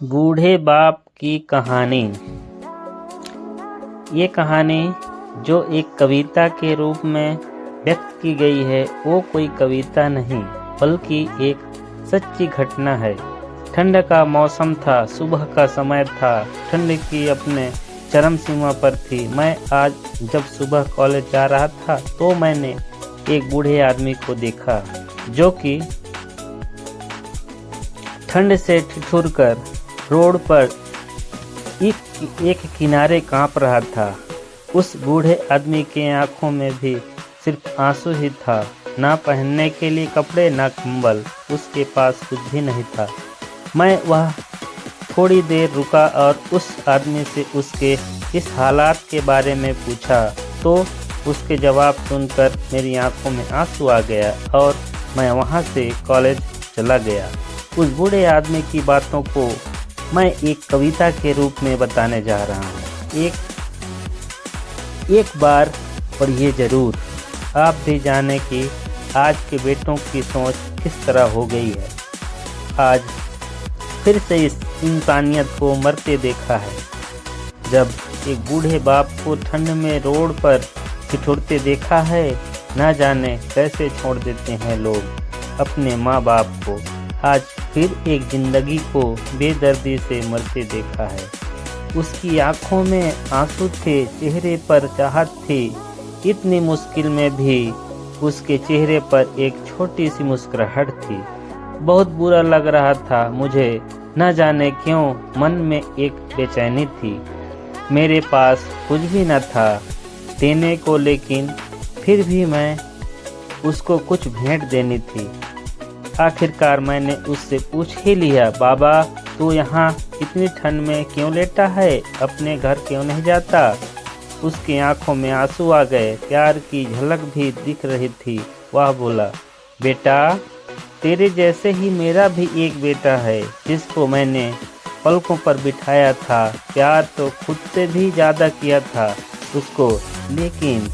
बूढ़े बाप की कहानी। ये कहानी जो एक कविता के रूप में व्यक्त की गई है वो कोई कविता नहीं बल्कि एक सच्ची घटना है। ठंड का मौसम था, सुबह का समय था, ठंड की अपने चरम सीमा पर थी। मैं आज जब सुबह कॉलेज जा रहा था तो मैंने एक बूढ़े आदमी को देखा जो कि ठंड से ठिठुरकर रोड पर एक किनारे कांप रहा था। उस बूढ़े आदमी के आंखों में भी सिर्फ आंसू ही था। ना पहनने के लिए कपड़े, ना कंबल, उसके पास कुछ भी नहीं था। मैं वह थोड़ी देर रुका और उस आदमी से उसके इस हालात के बारे में पूछा तो उसके जवाब सुनकर मेरी आंखों में आंसू आ गया और मैं वहां से कॉलेज चला गया। उस बूढ़े आदमी की बातों को मैं एक कविता के रूप में बताने जा रहा हूँ। एक बार पढ़िए जरूर, आप भी जाने कि आज के बेटों की सोच किस तरह हो गई है। आज फिर से इस इंसानियत को मरते देखा है। जब एक बूढ़े बाप को ठंड में रोड पर ठिठुरते देखा है, ना जाने कैसे छोड़ देते हैं लोग अपने माँ बाप को। आज फिर एक जिंदगी को बेदर्दी से मरते देखा है। उसकी आंखों में आंसू थे, चेहरे पर चाहत थी। इतनी मुश्किल में भी उसके चेहरे पर एक छोटी सी मुस्कुराहट थी। बहुत बुरा लग रहा था मुझे, न जाने क्यों मन में एक बेचैनी थी। मेरे पास कुछ भी न था देने को, लेकिन फिर भी मैं उसको कुछ भेंट देनी थी। आखिरकार मैंने उससे पूछ ही लिया, बाबा तू यहाँ इतनी ठंड में क्यों लेटा है, अपने घर क्यों नहीं जाता? उसकी आंखों में आंसू आ गए, प्यार की झलक भी दिख रही थी। वह बोला, बेटा तेरे जैसे ही मेरा भी एक बेटा है जिसको मैंने पलकों पर बिठाया था। प्यार तो खुद से भी ज़्यादा किया था उसको, लेकिन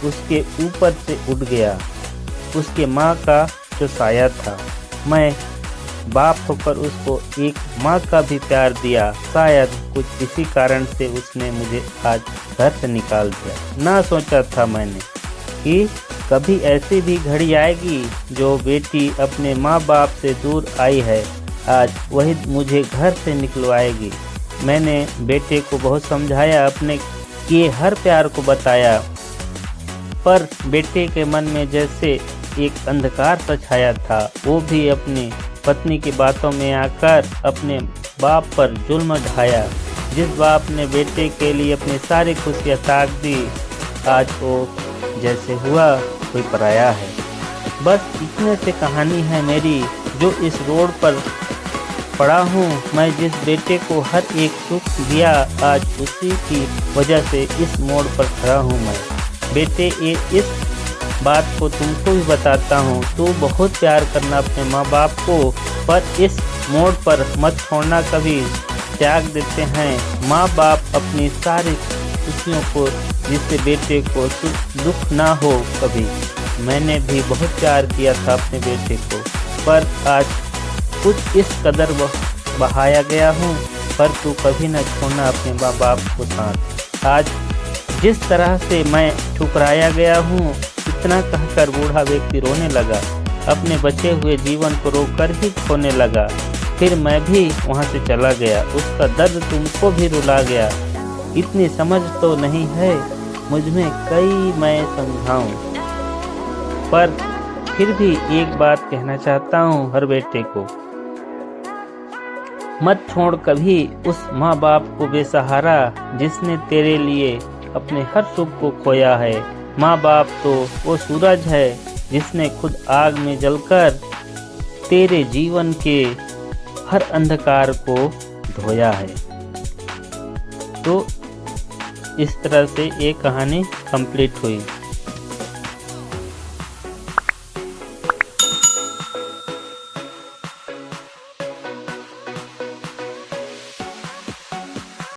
उसके ऊपर से उठ गया उसके माँ का जो साया था। मैं बाप होकर उसको एक माँ का भी प्यार दिया। शायद कुछ इसी कारण से उसने मुझे आज घर से निकाल दिया। ना सोचा था मैंने कि कभी ऐसी भी घड़ी आएगी जो बेटी अपने माँ बाप से दूर आई है, आज वही मुझे घर से निकलवाएगी। मैंने बेटे को बहुत समझाया, अपने किए हर प्यार को बताया, पर बेटे के मन में जैसे एक अंधकार सा छाया था। वो भी अपनी पत्नी की बातों में आकर अपने बाप पर जुल्म ढाया। जिस बाप ने बेटे के लिए अपनी सारी खुशियाँ त्याग दी, आज वो जैसे हुआ कोई पराया है। बस इतने से कहानी है मेरी जो इस रोड पर पड़ा हूँ। मैं जिस बेटे को हर एक सुख दिया, आज उसी की वजह से इस मोड़ पर खड़ा हूँ मैं। बेटे इस बात को तुमको भी बताता हूँ, तू बहुत प्यार करना अपने माँ बाप को, पर इस मोड़ पर मत छोड़ना कभी। त्याग देते हैं माँ बाप अपनी सारी खुशियों को जिससे बेटे को दुख ना हो कभी। मैंने भी बहुत प्यार किया था अपने बेटे को, पर आज कुछ इस कदर बहाया गया हूँ, पर तू कभी न छोड़ना अपने माँ बाप को साथ। आज जिस तरह से मैं ठुकराया गया हूँ, इतना कहकर बूढ़ा व्यक्ति रोने लगा। अपने बचे हुए जीवन को रोककर ही खोने लगा। फिर मैं भी वहां से चला गया। उसका दर्द तुमको भी रुला गया। इतनी समझ तो नहीं है मुझ में, कई मैं समझाऊं, पर फिर भी एक बात कहना चाहता हूँ हर बेटे को, मत छोड़ कभी उस माँ बाप को बेसहारा जिसने तेरे लिए अपने हर सुख को खोया है। माँ बाप तो वो सूरज है जिसने खुद आग में जलकर तेरे जीवन के हर अंधकार को धोया है। तो इस तरह से ये कहानी कंप्लीट हुई।